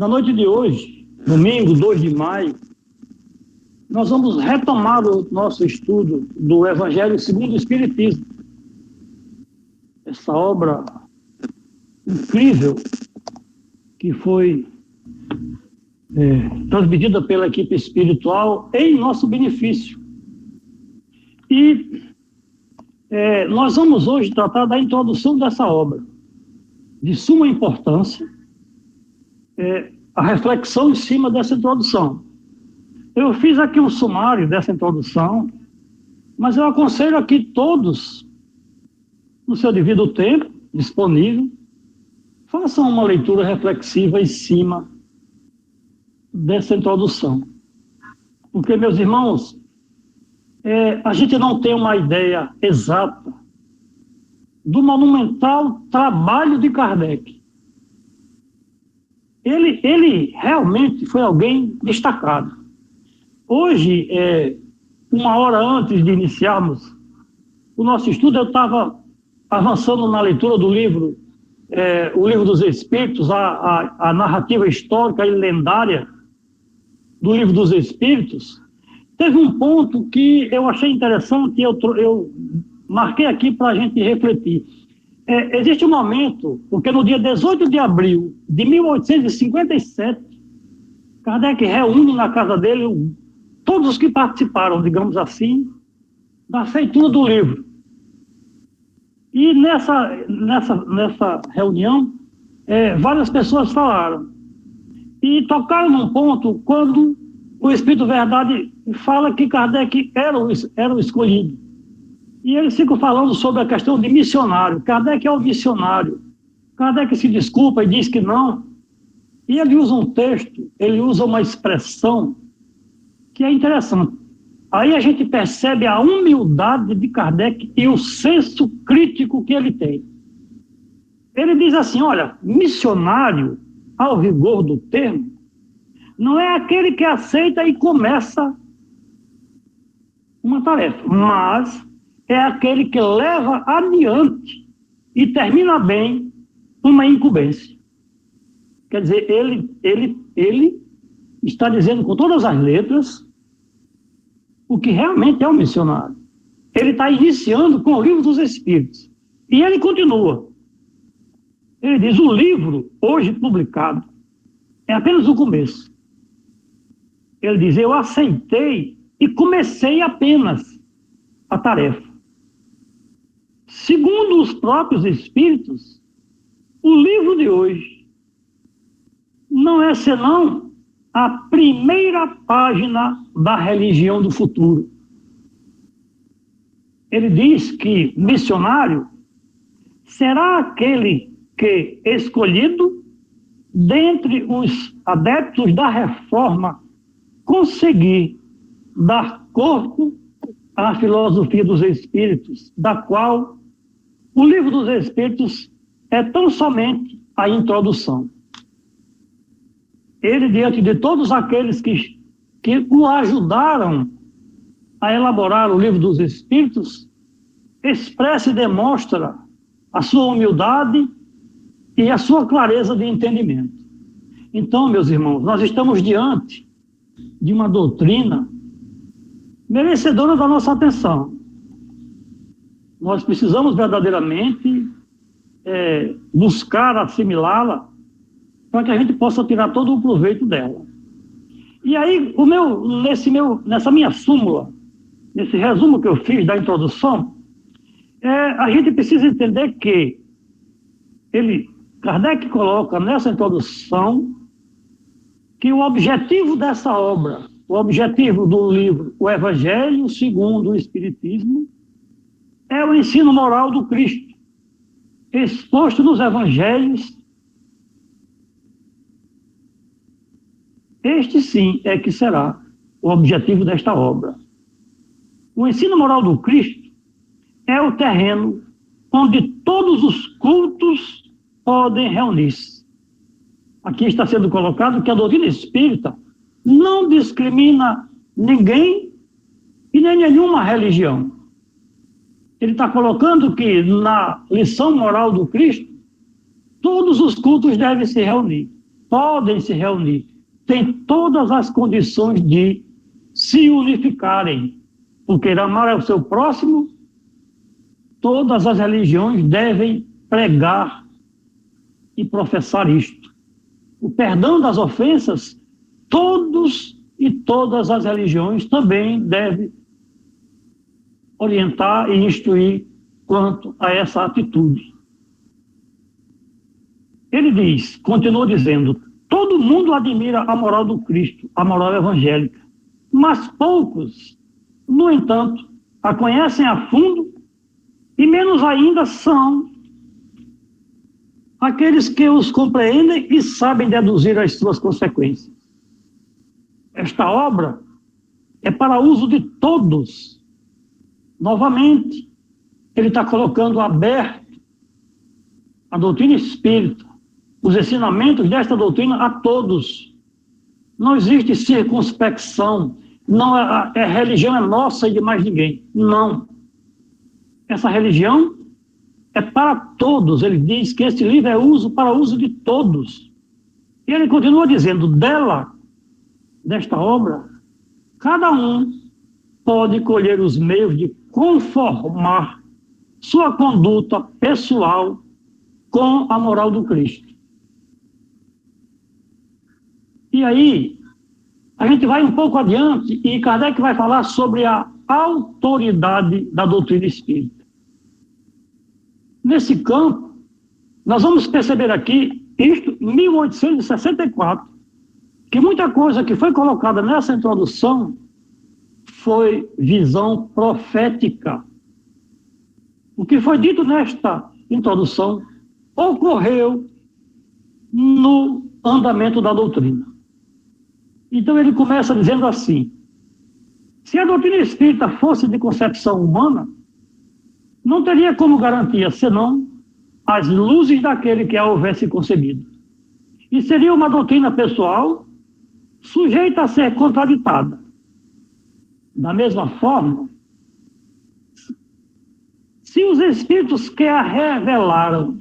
Na noite de hoje, domingo, 2 de maio, nós vamos retomar o nosso estudo do Evangelho segundo o Espiritismo. Essa obra incrível que foi transmitida pela equipe espiritual em nosso benefício. E nós vamos hoje tratar da introdução dessa obra, de suma importância, a reflexão em cima dessa introdução. Eu fiz aqui um sumário dessa introdução, mas eu aconselho aqui todos, no seu devido tempo, disponível, façam uma leitura reflexiva em cima dessa introdução. Porque, meus irmãos, a gente não tem uma ideia exata do monumental trabalho de Kardec. Ele realmente foi alguém destacado. Hoje, uma hora antes de iniciarmos o nosso estudo, eu estava avançando na leitura do livro, o Livro dos Espíritos, a narrativa histórica e lendária do Livro dos Espíritos. Teve um ponto que eu achei interessante e eu marquei aqui para a gente refletir. Existe um momento, porque no dia 18 de abril de 1857, Kardec reúne na casa dele todos os que participaram, digamos assim, da feitura do livro. E nessa reunião, várias pessoas falaram. E tocaram num ponto quando o Espírito Verdade fala que Kardec era o escolhido. E eles ficam falando sobre a questão de missionário. Kardec é o missionário. Kardec se desculpa e diz que não. E ele usa um texto, ele usa uma expressão que é interessante. Aí a gente percebe a humildade de Kardec e o senso crítico que ele tem. Ele diz assim, olha, missionário, ao rigor do termo, não é aquele que aceita e começa uma tarefa, mas é aquele que leva adiante e termina bem uma incumbência. Quer dizer, ele está dizendo com todas as letras o que realmente é um missionário. Ele está iniciando com o Livro dos Espíritos. E ele continua. Ele diz, o livro, hoje publicado, é apenas o começo. Ele diz, eu aceitei e comecei apenas a tarefa. Segundo os próprios Espíritos, o livro de hoje não é senão a primeira página da religião do futuro. Ele diz que missionário será aquele que, escolhido dentre os adeptos da reforma, conseguir dar corpo à filosofia dos Espíritos, da qual o Livro dos Espíritos é tão somente a introdução. Ele, diante de todos aqueles que o ajudaram a elaborar o Livro dos Espíritos, expressa e demonstra a sua humildade e a sua clareza de entendimento. Então, meus irmãos, nós estamos diante de uma doutrina merecedora da nossa atenção. Nós precisamos verdadeiramente buscar assimilá-la para que a gente possa tirar todo o proveito dela. E aí, nessa minha súmula, nesse resumo que eu fiz da introdução, a gente precisa entender que Kardec coloca nessa introdução que o objetivo dessa obra, o objetivo do livro, o Evangelho segundo o Espiritismo, é o ensino moral do Cristo, exposto nos Evangelhos. Este sim é que será o objetivo desta obra. O ensino moral do Cristo é o terreno onde todos os cultos podem reunir-se. Aqui está sendo colocado que a doutrina espírita não discrimina ninguém e nem nenhuma religião. Ele está colocando que na lição moral do Cristo, todos os cultos devem se reunir. podem se reunir, têm todas as condições de se unificarem, porque amar ao seu próximo, todas as religiões devem pregar e professar isto. O perdão das ofensas, todos e todas as religiões também devem orientar e instruir quanto a essa atitude. Ele diz, continua dizendo, todo mundo admira a moral do Cristo, a moral evangélica, mas poucos, no entanto, a conhecem a fundo e menos ainda são aqueles que os compreendem e sabem deduzir as suas consequências. Esta obra é para uso de todos. Novamente, ele está colocando aberto a doutrina espírita, os ensinamentos desta doutrina a todos. Não existe circunspecção, não a religião é nossa e de mais ninguém. Não. Essa religião é para todos. Ele diz que esse livro é para uso de todos. E ele continua dizendo, desta obra, cada um pode colher os meios de conformar sua conduta pessoal com a moral do Cristo. E aí, a gente vai um pouco adiante e Kardec vai falar sobre a autoridade da doutrina espírita. Nesse campo, nós vamos perceber aqui, isto em 1864, que muita coisa que foi colocada nessa introdução foi visão profética. O que foi dito nesta introdução ocorreu no andamento da doutrina. Então ele começa dizendo assim, se a doutrina espírita fosse de concepção humana, não teria como garantia senão as luzes daquele que a houvesse concebido. E seria uma doutrina pessoal sujeita a ser contraditada. Da mesma forma, se os espíritos que a revelaram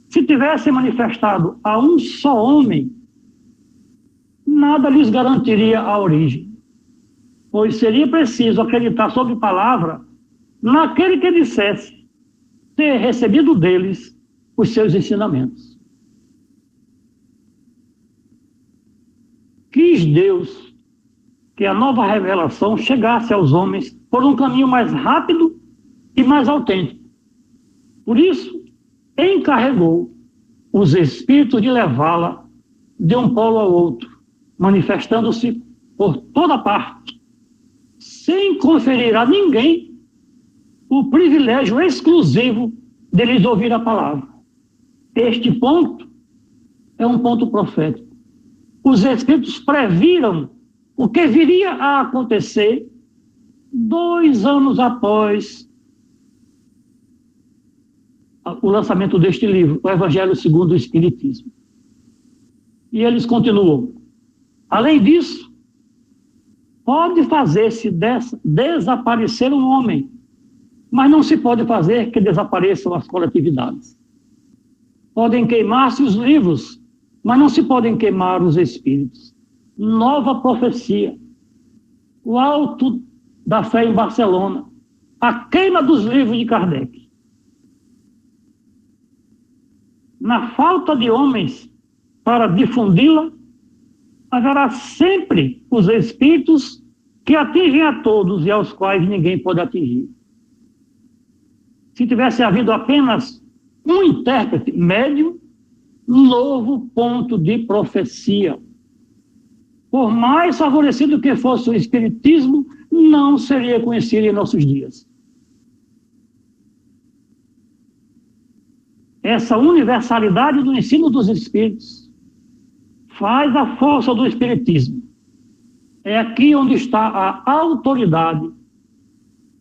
se tivessem manifestado a um só homem, nada lhes garantiria a origem, pois seria preciso acreditar sob palavra naquele que dissesse ter recebido deles os seus ensinamentos. Quis Deus que a nova revelação chegasse aos homens por um caminho mais rápido e mais autêntico. Por isso, encarregou os espíritos de levá-la de um polo ao outro, manifestando-se por toda parte, sem conferir a ninguém o privilégio exclusivo de lhes ouvir a palavra. Este ponto é um ponto profético. Os espíritos previram o que viria a acontecer 2 anos após o lançamento deste livro, o Evangelho segundo o Espiritismo. E eles continuam. Além disso, pode fazer-se desaparecer um homem, mas não se pode fazer que desapareçam as coletividades. Podem queimar-se os livros, mas não se podem queimar os espíritos. Nova profecia. O alto da fé em Barcelona. A queima dos livros de Kardec. Na falta de homens para difundi-la, haverá sempre os espíritos que atingem a todos e aos quais ninguém pode atingir. Se tivesse havido apenas um intérprete médium, novo ponto de profecia. Por mais favorecido que fosse o espiritismo, não seria conhecido em nossos dias. Essa universalidade do ensino dos espíritos faz a força do espiritismo. É aqui onde está a autoridade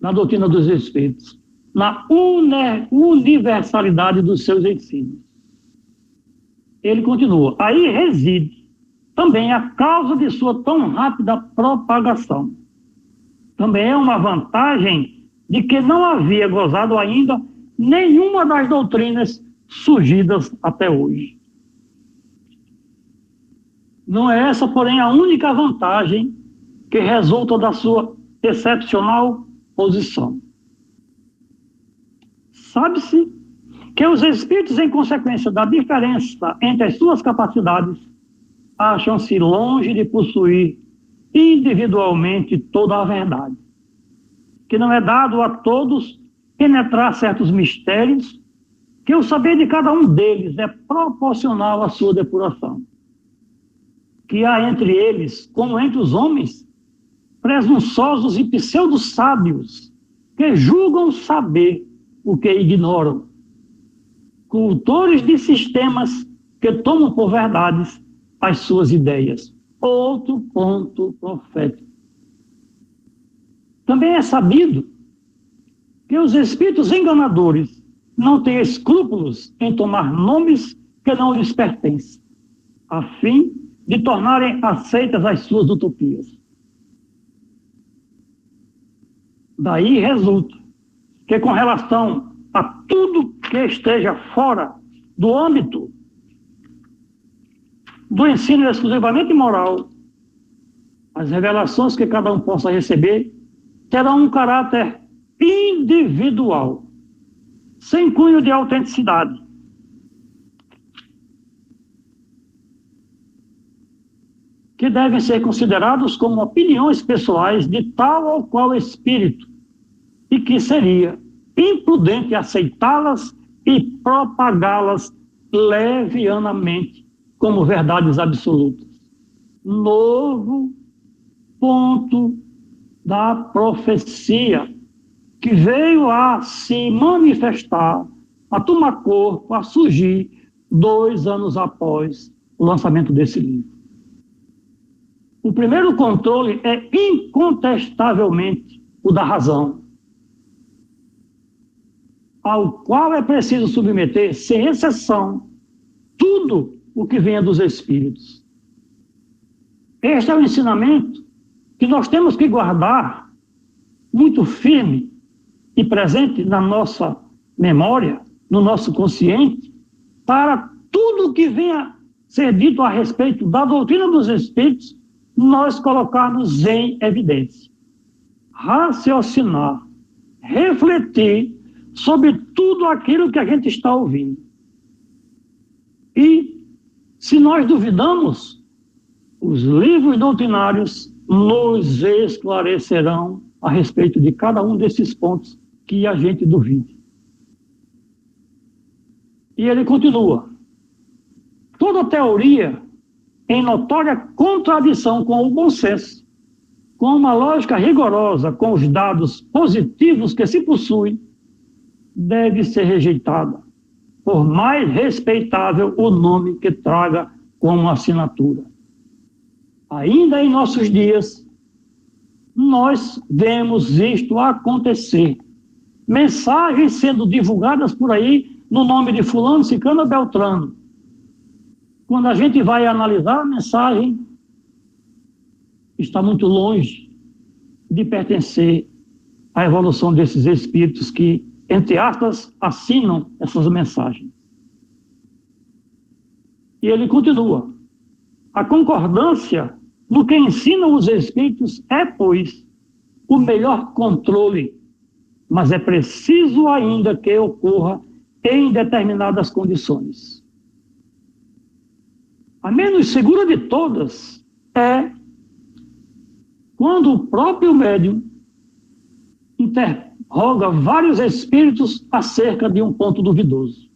na doutrina dos espíritos, na universalidade dos seus ensinos. Ele continua, aí reside também a causa de sua tão rápida propagação. Também é uma vantagem de que não havia gozado ainda nenhuma das doutrinas surgidas até hoje. Não é essa, porém, a única vantagem que resulta da sua excepcional posição. Sabe-se que os espíritos, em consequência da diferença entre as suas capacidades, acham-se longe de possuir individualmente toda a verdade, que não é dado a todos penetrar certos mistérios, que o saber de cada um deles é proporcional à sua depuração, que há entre eles, como entre os homens, presunçosos e pseudo-sábios, que julgam saber o que ignoram, cultores de sistemas que tomam por verdades as suas ideias. Outro ponto profético. Também é sabido que os espíritos enganadores não têm escrúpulos em tomar nomes que não lhes pertencem, a fim de tornarem aceitas as suas utopias. Daí resulta que, com relação a tudo que esteja fora do âmbito do ensino exclusivamente moral, as revelações que cada um possa receber terão um caráter individual, sem cunho de autenticidade. Que devem ser considerados como opiniões pessoais de tal ou qual espírito, e que seria imprudente aceitá-las e propagá-las levianamente como verdades absolutas. Novo ponto da profecia, que veio a se manifestar, a tomar corpo, a surgir 2 anos após o lançamento desse livro. O primeiro controle é incontestavelmente o da razão, ao qual é preciso submeter, sem exceção, tudo o que venha dos espíritos. Este é o ensinamento que nós temos que guardar muito firme e presente na nossa memória, no nosso consciente, para tudo que venha ser dito a respeito da doutrina dos espíritos, nós colocarmos em evidência. Raciocinar, refletir sobre tudo aquilo que a gente está ouvindo. E, se nós duvidamos, os livros doutrinários nos esclarecerão a respeito de cada um desses pontos que a gente duvide. E ele continua. Toda teoria em notória contradição com o bom senso, com uma lógica rigorosa, com os dados positivos que se possuem, deve ser rejeitada, por mais respeitável o nome que traga como assinatura. Ainda em nossos dias, nós vemos isto acontecer. Mensagens sendo divulgadas por aí no nome de fulano, ciclano, beltrano. Quando a gente vai analisar a mensagem, está muito longe de pertencer à evolução desses espíritos que, entre aspas, assinam essas mensagens. E ele continua. A concordância no que ensinam os espíritos é, pois, o melhor controle, mas é preciso ainda que ocorra em determinadas condições. A menos segura de todas é quando o próprio médium interroga vários espíritos acerca de um ponto duvidoso.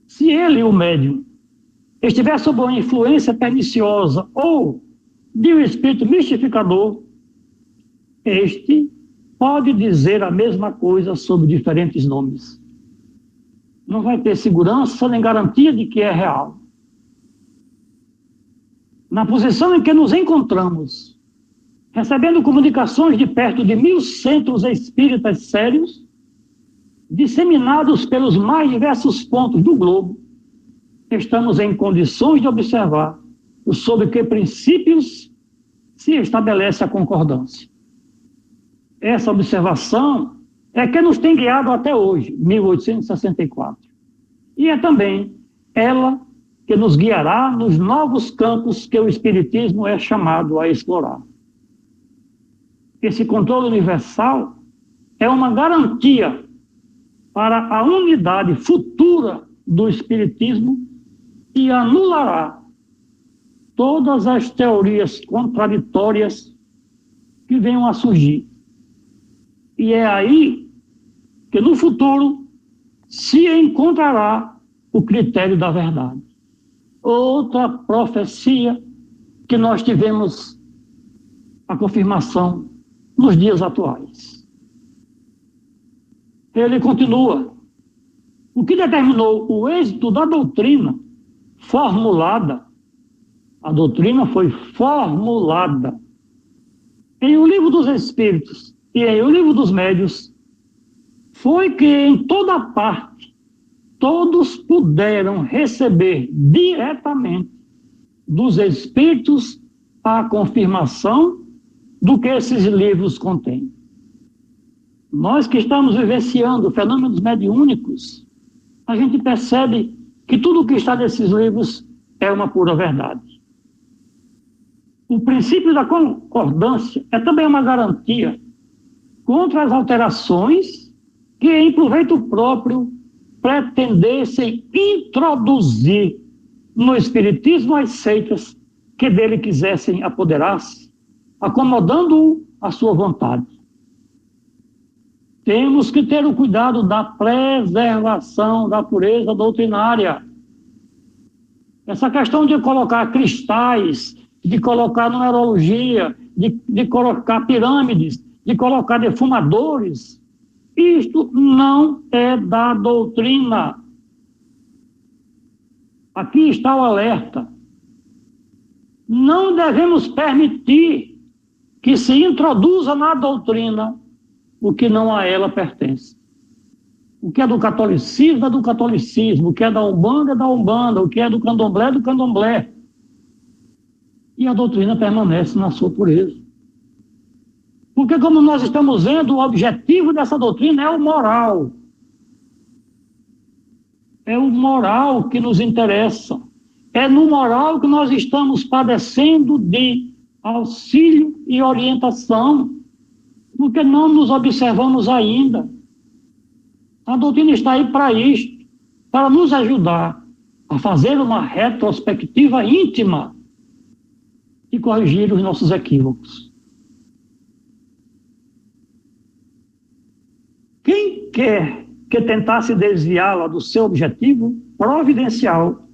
Se ele, o médium, estiver sob uma influência perniciosa ou de um espírito mistificador, este pode dizer a mesma coisa sob diferentes nomes. Não vai ter segurança nem garantia de que é real. Na posição em que nos encontramos, recebendo comunicações de perto de 1000 centros espíritas sérios, disseminados pelos mais diversos pontos do globo, estamos em condições de observar sob que princípios se estabelece a concordância. Essa observação é que nos tem guiado até hoje, 1864. E é também ela que nos guiará nos novos campos que o Espiritismo é chamado a explorar. Esse controle universal é uma garantia para a unidade futura do Espiritismo e anulará todas as teorias contraditórias que venham a surgir. E é aí que no futuro se encontrará o critério da verdade. Outra profecia que nós tivemos a confirmação nos dias atuais. Ele continua. O que determinou o êxito da doutrina formulada, a doutrina foi formulada em O Livro dos Espíritos e em O Livro dos Médiuns, foi que em toda parte todos puderam receber diretamente dos Espíritos a confirmação do que esses livros contêm. Nós que estamos vivenciando fenômenos mediúnicos, a gente percebe que tudo o que está nesses livros é uma pura verdade. O princípio da concordância é também uma garantia contra as alterações que, em proveito próprio, pretendessem introduzir no Espiritismo as seitas que dele quisessem apoderar-se, acomodando-o à sua vontade. Temos que ter o cuidado da preservação da pureza doutrinária. Essa questão de colocar cristais, de colocar numerologia, de colocar pirâmides, de colocar defumadores, isto não é da doutrina. Aqui está o alerta. Não devemos permitir que se introduza na doutrina o que não a ela pertence. O que é do catolicismo é do catolicismo, o que é da Umbanda é da Umbanda, o que é do Candomblé é do Candomblé. E a doutrina permanece na sua pureza. Porque, como nós estamos vendo, o objetivo dessa doutrina é o moral. É o moral que nos interessa. É no moral que nós estamos padecendo de auxílio e orientação, porque não nos observamos ainda. A doutrina está aí para isto, para nos ajudar a fazer uma retrospectiva íntima e corrigir os nossos equívocos. Quem quer que tentasse desviá-la do seu objetivo providencial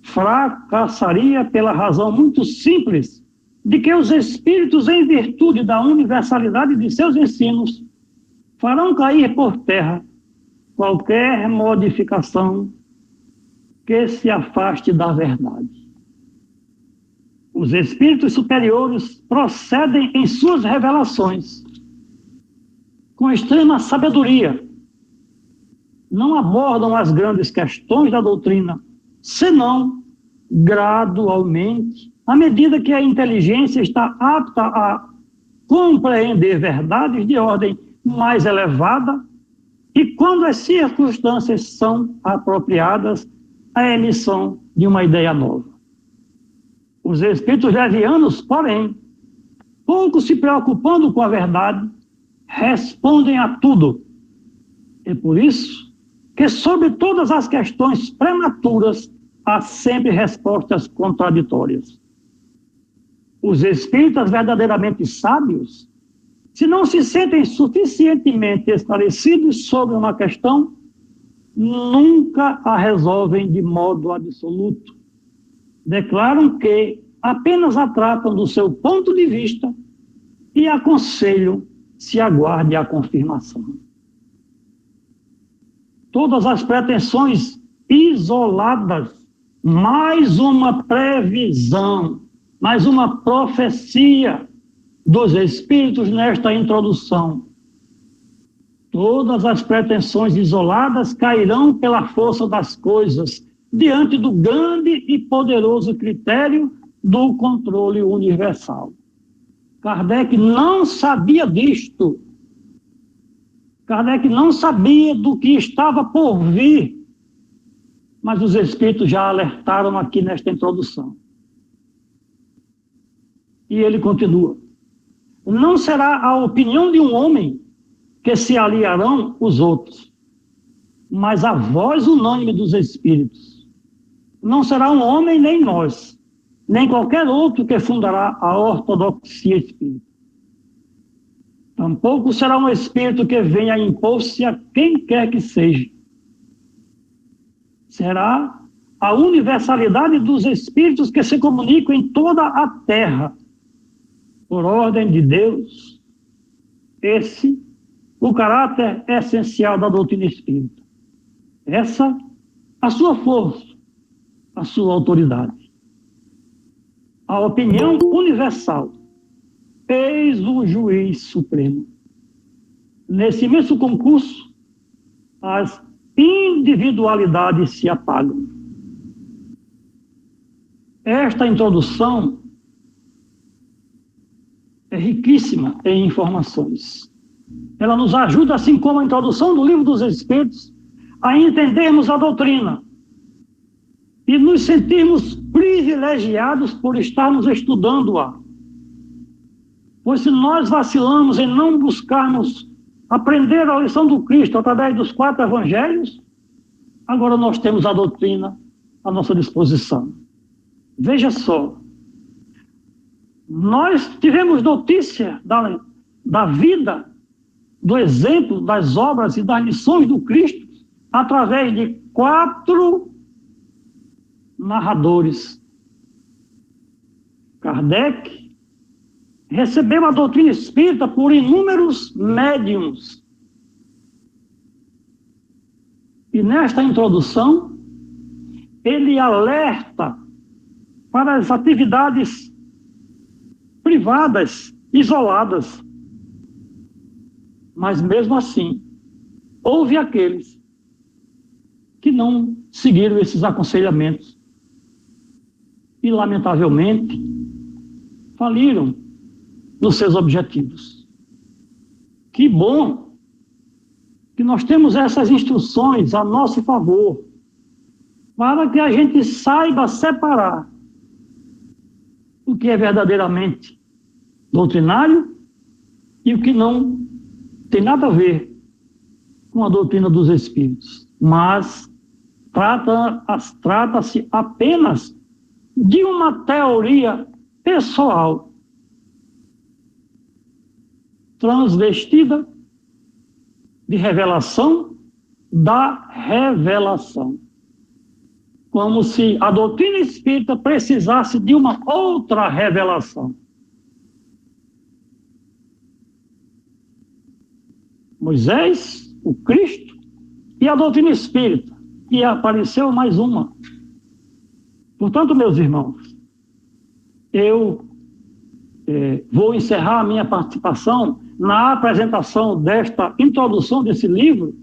fracassaria pela razão muito simples de que os espíritos, em virtude da universalidade de seus ensinos, farão cair por terra qualquer modificação que se afaste da verdade. Os espíritos superiores procedem em suas revelações com extrema sabedoria. Não abordam as grandes questões da doutrina, senão gradualmente, à medida que a inteligência está apta a compreender verdades de ordem mais elevada e quando as circunstâncias são apropriadas à emissão de uma ideia nova. Os espíritos levianos, porém, pouco se preocupando com a verdade, respondem a tudo. É por isso que, sobre todas as questões prematuras, há sempre respostas contraditórias. Os espíritas verdadeiramente sábios, se não se sentem suficientemente esclarecidos sobre uma questão, nunca a resolvem de modo absoluto. Declaram que apenas a tratam do seu ponto de vista e aconselham se aguarde a confirmação. Todas as pretensões isoladas, mais uma previsão, mais uma profecia dos espíritos nesta introdução. Todas as pretensões isoladas cairão pela força das coisas, diante do grande e poderoso critério do controle universal. Kardec não sabia disto. Kardec não sabia do que estava por vir mas os Espíritos já alertaram aqui nesta introdução. E ele continua: não será a opinião de um homem que se aliarão os outros, mas a voz unânime dos Espíritos. Não será um homem nem nós, nem qualquer outro que fundará a ortodoxia espírita. Tampouco será um espírito que venha impor-se a quem quer que seja. Será a universalidade dos espíritos que se comunicam em toda a terra, por ordem de Deus. Esse, o caráter essencial da doutrina espírita. Essa, a sua força, a sua autoridade. A opinião universal. Eis o juiz supremo. Nesse imenso concurso, as individualidades se apagam. Esta introdução é riquíssima em informações. Ela nos ajuda, assim como a introdução do Livro dos Espíritos, a entendermos a doutrina e nos sentirmos privilegiados por estarmos estudando-a. Pois se nós vacilamos em não buscarmos aprender a lição do Cristo através dos 4 evangelhos, agora nós temos a doutrina à nossa disposição. Veja só, nós tivemos notícia da vida, do exemplo, das obras e das lições do Cristo através de 4 narradores. Kardec recebeu a doutrina espírita por inúmeros médiuns. E nesta introdução, ele alerta para as atividades privadas, isoladas. Mas mesmo assim, houve aqueles que não seguiram esses aconselhamentos e, lamentavelmente, faliram nos seus objetivos. Que bom que nós temos essas instruções a nosso favor, para que a gente saiba separar o que é verdadeiramente doutrinário e o que não tem nada a ver com a doutrina dos Espíritos. Mas trata-se apenas de uma teoria pessoal, transvestida de revelação da revelação. Como se a doutrina espírita precisasse de uma outra revelação. Moisés, o Cristo e a doutrina espírita. E apareceu mais uma. Portanto, meus irmãos, eu vou encerrar a minha participação na apresentação desta introdução desse livro,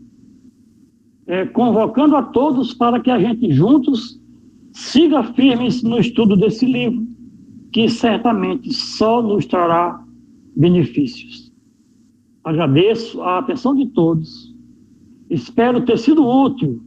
convocando a todos para que a gente juntos siga firmes no estudo desse livro, que certamente só nos trará benefícios. Agradeço a atenção de todos. Espero ter sido útil